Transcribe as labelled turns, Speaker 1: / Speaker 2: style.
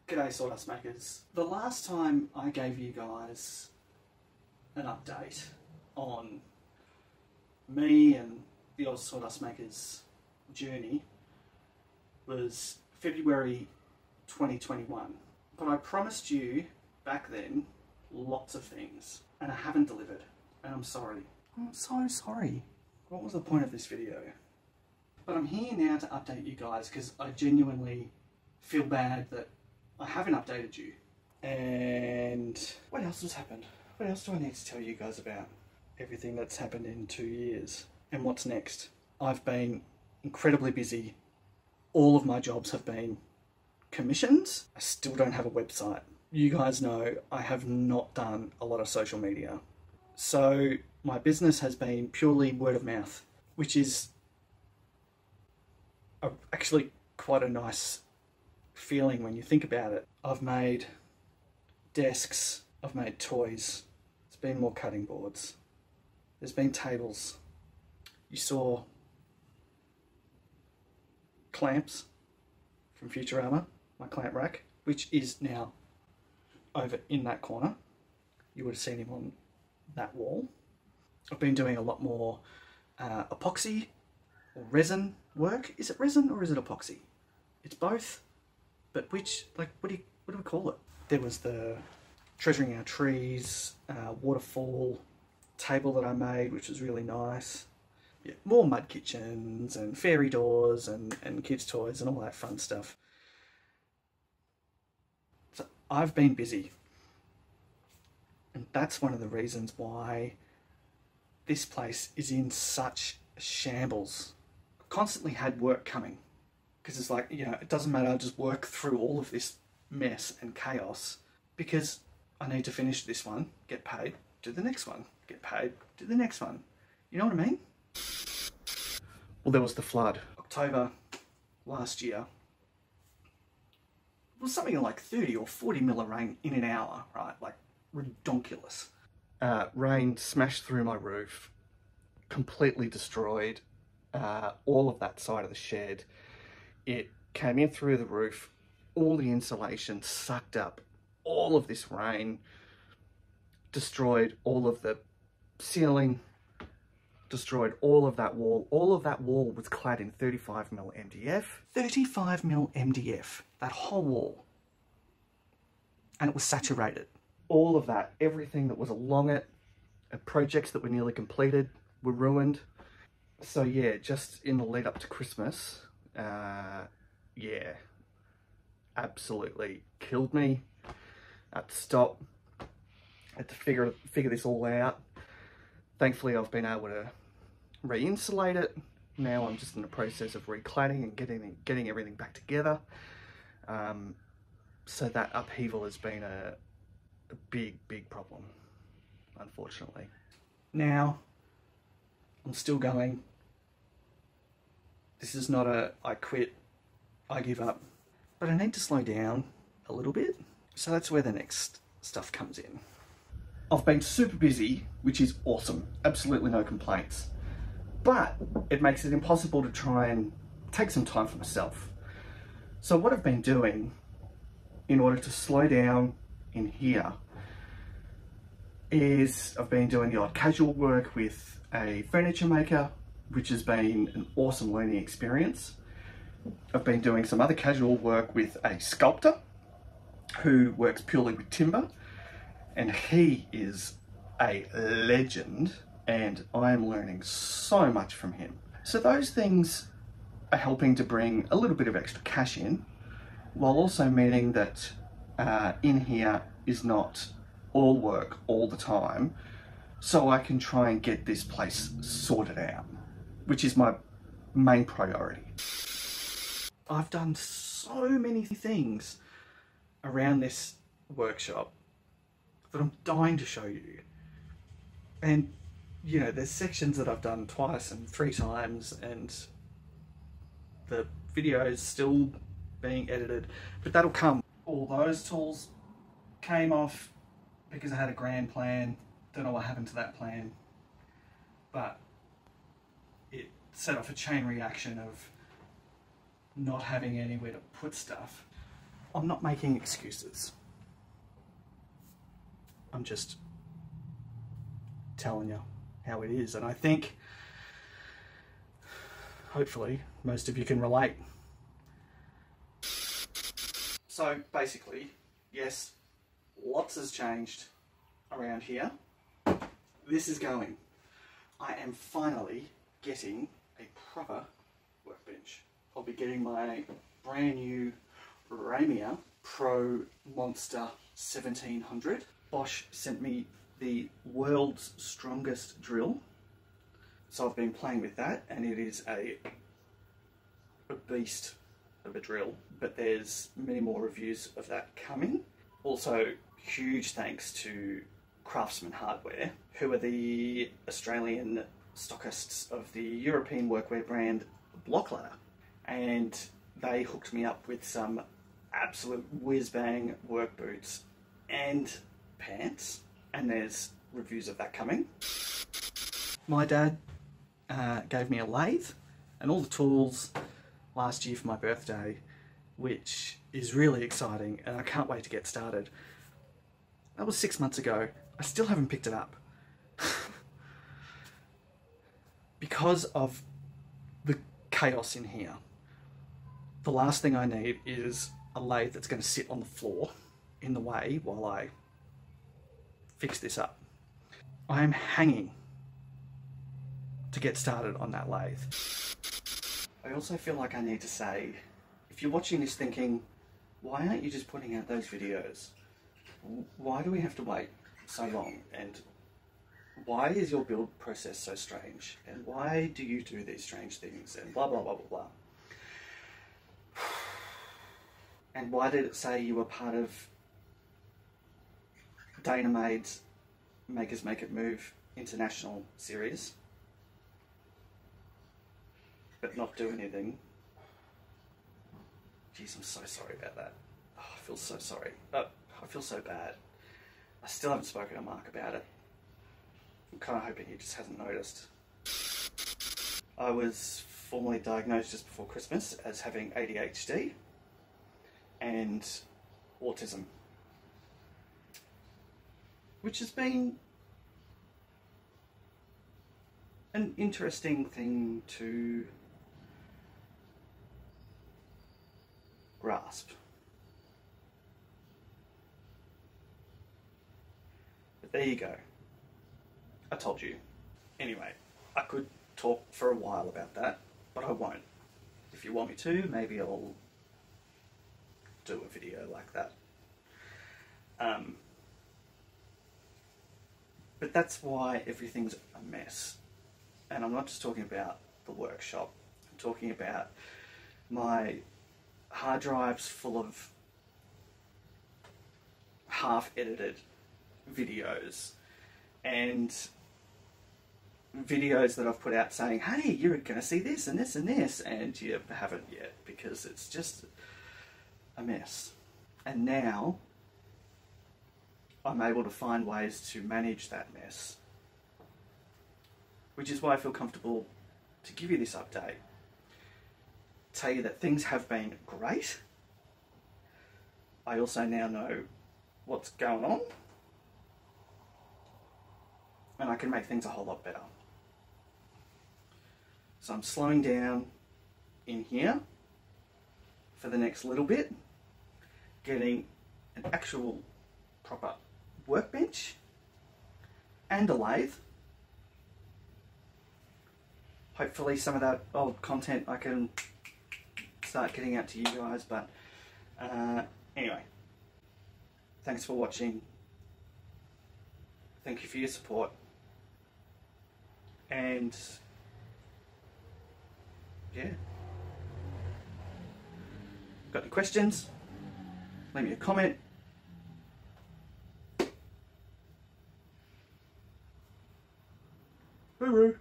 Speaker 1: G'day Sawdust Makers. The last time I gave you guys an update on me and the Oz Sawdust Makers journey was February 2021. But I promised you back then lots of things and I haven't delivered, and I'm sorry. I'm so sorry. What was the point of this video? But I'm here now to update you guys because I genuinely feel bad that I haven't updated you. And what else has happened? What else do I need to tell you guys about? Everything that's happened in 2 years. And what's next? I've been incredibly busy. All of my jobs have been commissions. I still don't have a website. You guys know I have not done a lot of social media. So my business has been purely word of mouth, which is actually quite a nice feeling when you think about it. I've made desks, I've made toys, there's been more cutting boards, there's been tables. You saw clamps from Futurama, my clamp rack, which is now over in that corner. You would have seen him on that wall. I've been doing a lot more epoxy or resin work. Is it resin or is it epoxy? It's both. But which, like, what do we call it? There was the Treasuring Our Trees waterfall table that I made, which was really nice. Yeah, more mud kitchens and fairy doors and kids' toys and all that fun stuff. So I've been busy. And that's one of the reasons why this place is in such shambles. I've constantly had work coming. Because it's like, you know, it doesn't matter, I just work through all of this mess and chaos because I need to finish this one, get paid, do the next one, get paid, do the next one. You know what I mean? Well, there was the flood. October last year. It was something like 30 or 40 mil of rain in an hour, right? Like, redonkulous. Rain smashed through my roof, completely destroyed all of that side of the shed. It came in through the roof, all the insulation sucked up all of this rain, destroyed all of the ceiling, destroyed all of that wall. All of that wall was clad in 35mm MDF. 35mm MDF, that whole wall. And it was saturated. All of that, everything that was along it, projects that were nearly completed were ruined. So yeah, just in the lead up to Christmas, yeah, absolutely killed me. I had to stop, I had to figure this all out. Thankfully I've been able to re-insulate it. Now I'm just in the process of recladding and getting everything back together. So that upheaval has been a big problem, unfortunately. Now I'm still going. This is not a I quit, I give up, but I need to slow down a little bit. So that's where the next stuff comes in. I've been super busy, which is awesome. Absolutely no complaints. But it makes it impossible to try and take some time for myself. So what I've been doing in order to slow down in here is I've been doing the odd casual work with a furniture maker, which has been an awesome learning experience. I've been doing some other casual work with a sculptor who works purely with timber, and he is a legend and I am learning so much from him. So those things are helping to bring a little bit of extra cash in, while also meaning that in here is not all work all the time, so I can try and get this place sorted out, which is my main priority. I've done so many things around this workshop that I'm dying to show you. And, you know, there's sections that I've done twice and 3 times, and the video is still being edited, but that'll come. All those tools came off because I had a grand plan. Don't know what happened to that plan, but it set off a chain reaction of not having anywhere to put stuff. I'm not making excuses. I'm just telling you how it is, and I think hopefully most of you can relate. So basically, yes, lots has changed around here. This is going. I am finally getting a proper workbench. I'll be getting my brand new Ramia Pro Monster 1700. Bosch sent me the world's strongest drill. So I've been playing with that, and it is a beast of a drill, but there's many more reviews of that coming. Also, huge thanks to Craftsman Hardware, who are the Australian stockists of the European workwear brand Block Ladder, and they hooked me up with some absolute whiz-bang work boots and pants, and there's reviews of that coming. My dad gave me a lathe and all the tools last year for my birthday, which is really exciting, and I can't wait to get started. That was 6 months ago. I still haven't picked it up. Because of the chaos in here. The last thing I need is a lathe that's going to sit on the floor in the way while I fix this up. I am hanging to get started on that lathe. I also feel like I need to say, if you're watching this thinking, why aren't you just putting out those videos? Why do we have to wait so long? And why is your build process so strange? And why do you do these strange things? And blah, blah, blah, blah, blah. And why did it say you were part of Dana Maid's Makers Make It Move international series, but not do anything? Jeez, I'm so sorry about that. Oh, I feel so sorry. I feel so bad. I still haven't spoken to Mark about it. I'm kind of hoping he just hasn't noticed. I was formally diagnosed just before Christmas as having ADHD and autism, which has been an interesting thing to grasp. But there you go. I told you. Anyway, I could talk for a while about that, but I won't. If you want me to, maybe I'll do a video like that. But that's why everything's a mess. And I'm not just talking about the workshop. I'm talking about my hard drives full of half-edited videos and videos that I've put out saying, hey, you're going to see this and this and this, and you haven't yet because it's just a mess. And now I'm able to find ways to manage that mess, which is why I feel comfortable to give you this update. Tell you that things have been great. I also now know what's going on, and I can make things a whole lot better. So I'm slowing down in here for the next little bit, getting an actual proper workbench and a lathe. Hopefully some of that old content I can start getting out to you guys, but anyway, thanks for watching. Thank you for your support, and yeah, got any questions? Leave me a comment. Hooroo!